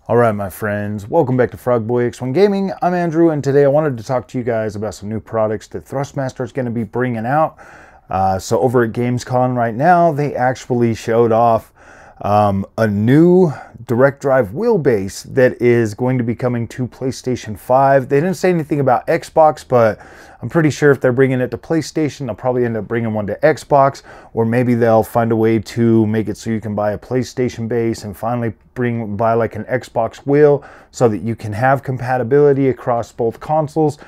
All right, my friends, welcome back to Frogboy X1 Gaming. I'm Andrew, and today I wanted to talk to you guys about some new products that Thrustmaster is going to be bringing out. So over at Gamescom right now, they actually showed off a new direct drive wheelbase that is going to be coming to PlayStation 5. They didn't say anything about Xbox, but I'm pretty sure if they're bringing it to PlayStation, they'll probably end up bringing one to Xbox, or maybe they'll find a way to make it so you can buy a PlayStation base and finally buy like an Xbox wheel so that you can have compatibility across both consoles.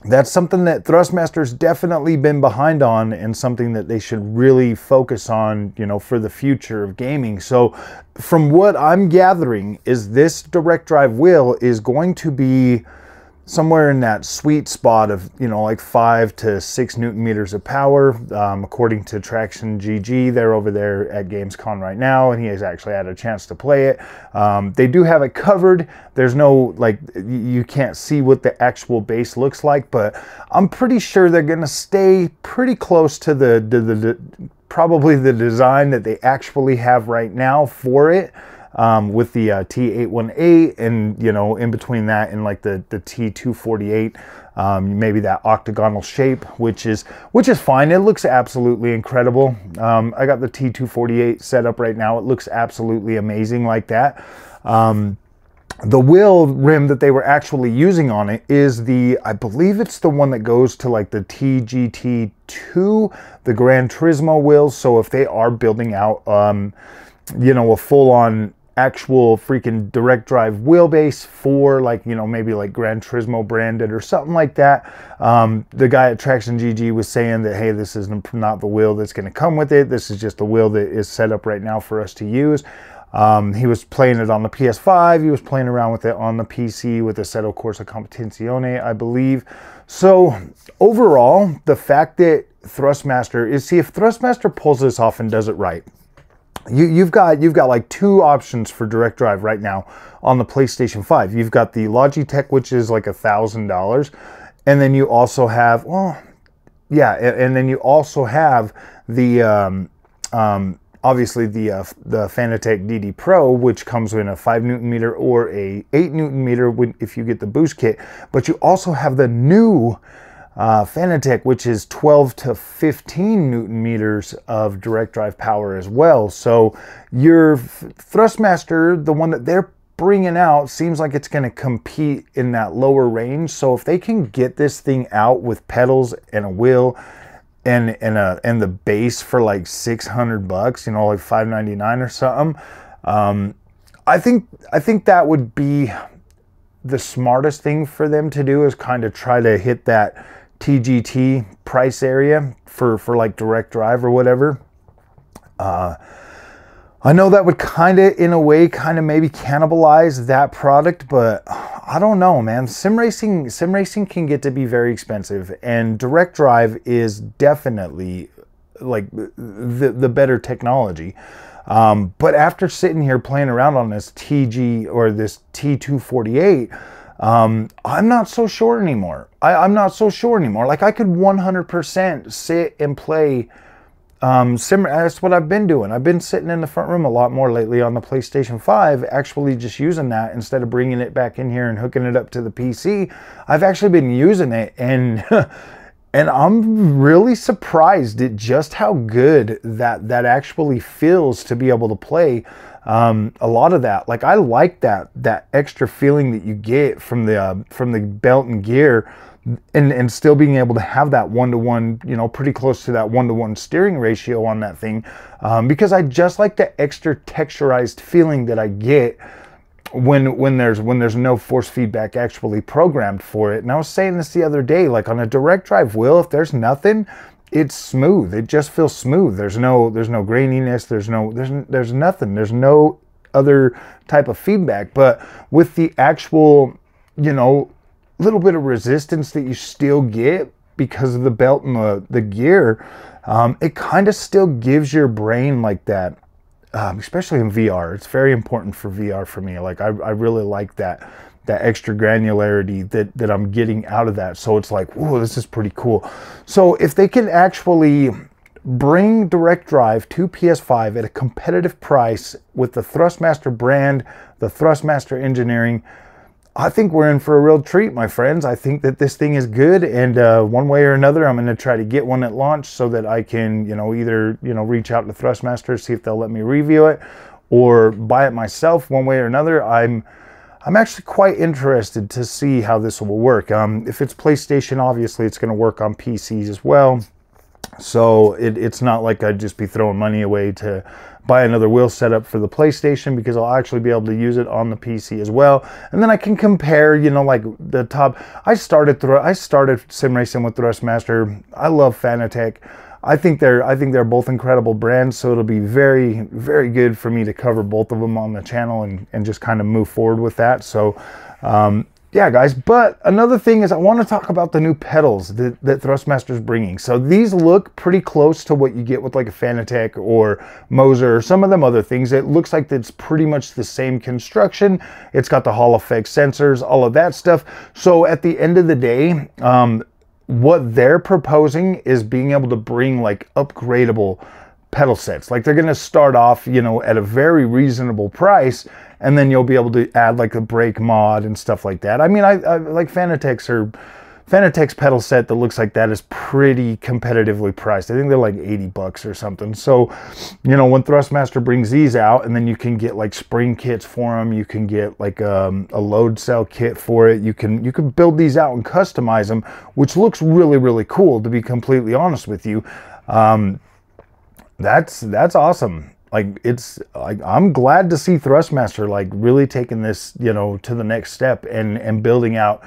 That's something that Thrustmaster's definitely been behind on, and something that they should really focus on, you know, for the future of gaming. So from what I'm gathering is this direct drive wheel is going to be somewhere in that sweet spot of, you know, like 5 to 6 Newton meters of power, according to Traction GG. They're over there at Gamescom right now, and he has actually had a chance to play it. They do have it covered. There's no, like, you can't see what the actual base looks like, but I'm pretty sure they're gonna stay pretty close to the probably the design that they actually have right now for it. With the T818, and you know, in between that and like the T248, maybe that octagonal shape, which is fine. It looks absolutely incredible. I got the T248 set up right now. It looks absolutely amazing like that. The wheel rim that they were actually using on it is I believe it's the one that goes to like the TGT2, the Gran Turismo wheels. So if they are building out, you know, a full-on actual freaking direct drive wheelbase for, like, you know, maybe like Gran Turismo branded or something like that. The guy at Traction GG was saying that, hey, this is not the wheel that's going to come with it. This is just the wheel that is set up right now for us to use. He was playing it on the PS5. He was playing around with it on the PC with the Assetto Corsa Competizione, I believe. So overall, the fact that Thrustmaster is, see, if Thrustmaster pulls this off and does it right, You've got like two options for direct drive right now on the PlayStation 5. You've got the Logitech, which is like $1,000, and then you also have, well, yeah, and then you also have the obviously the Fanatec DD Pro, which comes in a 5 Newton meter or a 8 Newton meter if you get the boost kit. But you also have the new Fanatec, which is 12 to 15 Newton meters of direct drive power as well. So your Thrustmaster, the one that they're bringing out, seems like it's going to compete in that lower range. So if they can get this thing out with pedals and a wheel and the base for like $600, you know, like $599 or something, I think that would be the smartest thing for them to do, is kind of try to hit that TGT price area for like direct drive or whatever. I know that would kind of, in a way, kind of maybe cannibalize that product, but I don't know, man. Sim racing can get to be very expensive, and direct drive is definitely like the better technology. But after sitting here playing around on this TG or this T248, I'm not so sure anymore. I'm not so sure anymore. Like, I could 100% sit and play that's what I've been doing. I've been sitting in the front room a lot more lately on the PlayStation 5, actually just using that instead of bringing it back in here and hooking it up to the PC. I've actually been using it, and and I'm really surprised at just how good that actually feels to be able to play a lot of that. Like, I like that extra feeling that you get from the belt and gear, and still being able to have that 1-to-1, you know, pretty close to that 1-to-1 steering ratio on that thing, because I just like the extra texturized feeling that I get when there's no force feedback actually programmed for it. And I was saying this the other day, like on a direct drive wheel, if there's nothing, it's smooth. It just feels smooth. There's no graininess. There's nothing. There's no other type of feedback. But with the actual, you know, little bit of resistance that you still get because of the belt and the gear, it kind of still gives your brain like that, especially in VR. It's very important for VR for me. Like, I really like that extra granularity that I'm getting out of that. So it's like, whoa, this is pretty cool. So if they can actually bring direct drive to PS5 at a competitive price with the Thrustmaster brand, the Thrustmaster engineering, I think we're in for a real treat, my friends. I think that this thing is good, and one way or another, I'm going to try to get one at launch so that I can, either, reach out to Thrustmaster, see if they'll let me review it, or buy it myself. One way or another, I'm actually quite interested to see how this will work. If it's PlayStation, obviously it's going to work on PCs as well. So it's not like I'd just be throwing money away to buy another wheel setup for the PlayStation, because I'll actually be able to use it on the PC as well. And then I can compare, like the top. I started sim racing with Thrustmaster. I love Fanatec. I think they're both incredible brands, so it'll be very, very good for me to cover both of them on the channel and just kind of move forward with that. So yeah, guys, but another thing is I want to talk about the new pedals that Thrustmaster's bringing. So these look pretty close to what you get with like a Fanatec or MOZA or some of them other things. It looks like it's pretty much the same construction. It's got the Hall effect sensors, all of that stuff. So at the end of the day, what they're proposing is being able to bring like upgradable pedal sets. Like they're going to start off, at a very reasonable price, and then you'll be able to add like a brake mod and stuff like that. I mean, I like Fanatec's pedal set that looks like that is pretty competitively priced. I think they're like 80 bucks or something. So, when Thrustmaster brings these out, and then you can get like spring kits for them, you can get like a load cell kit for it. You can build these out and customize them, which looks really, really cool, to be completely honest with you. That's awesome. Like I'm glad to see Thrustmaster like really taking this, to the next step and building out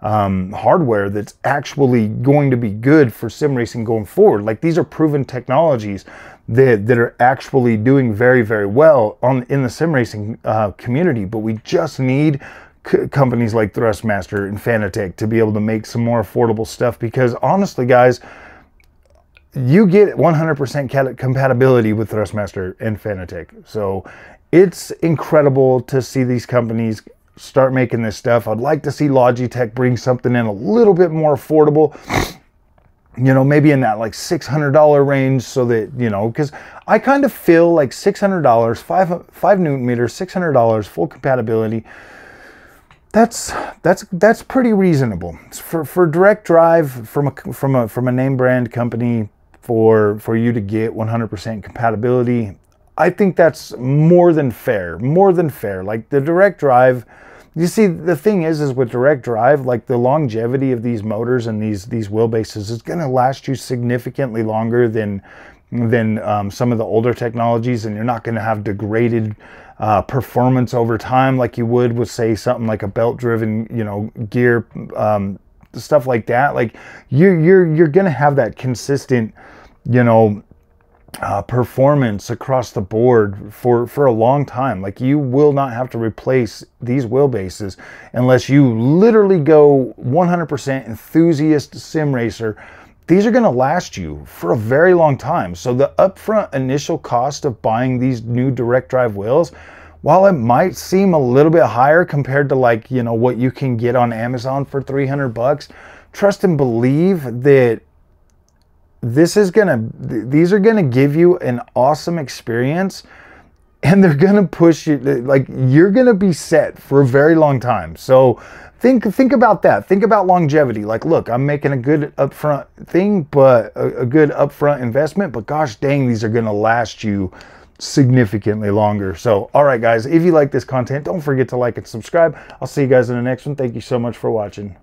hardware that's actually going to be good for sim racing going forward. Like these are proven technologies that are actually doing very, very well in the sim racing community, but we just need companies like Thrustmaster and Fanatec to be able to make some more affordable stuff, because honestly, guys, you get 100% compatibility with Thrustmaster and Fanatec. So it's incredible to see these companies start making this stuff. I'd like to see Logitech bring something in a little bit more affordable, maybe in that like $600 range, so that, because I kind of feel like $600, 5 Newton meters, $600, full compatibility, that's pretty reasonable for direct drive from a name brand company. For you to get 100% compatibility, I think that's more than fair. Like the direct drive, you see, the thing is with direct drive, like the longevity of these motors and these wheelbases is going to last you significantly longer than some of the older technologies, and you're not going to have degraded performance over time like you would with, say, something like a belt-driven, gear, stuff like that. Like you're gonna have that consistent, performance across the board for a long time. Like you will not have to replace these wheelbases unless you literally go 100% enthusiast sim racer. These are going to last you for a very long time. So the upfront initial cost of buying these new direct drive wheels, while it might seem a little bit higher compared to like, what you can get on Amazon for 300 bucks, trust and believe that these are going to give you an awesome experience, and they're going to push you, like you're going to be set for a very long time. So think about that. Think about longevity. Like, look, I'm making a good upfront thing, but a good upfront investment, but gosh dang, these are going to last you significantly longer. So, all right, guys, if you like this content, don't forget to like and subscribe. I'll see you guys in the next one. Thank you so much for watching.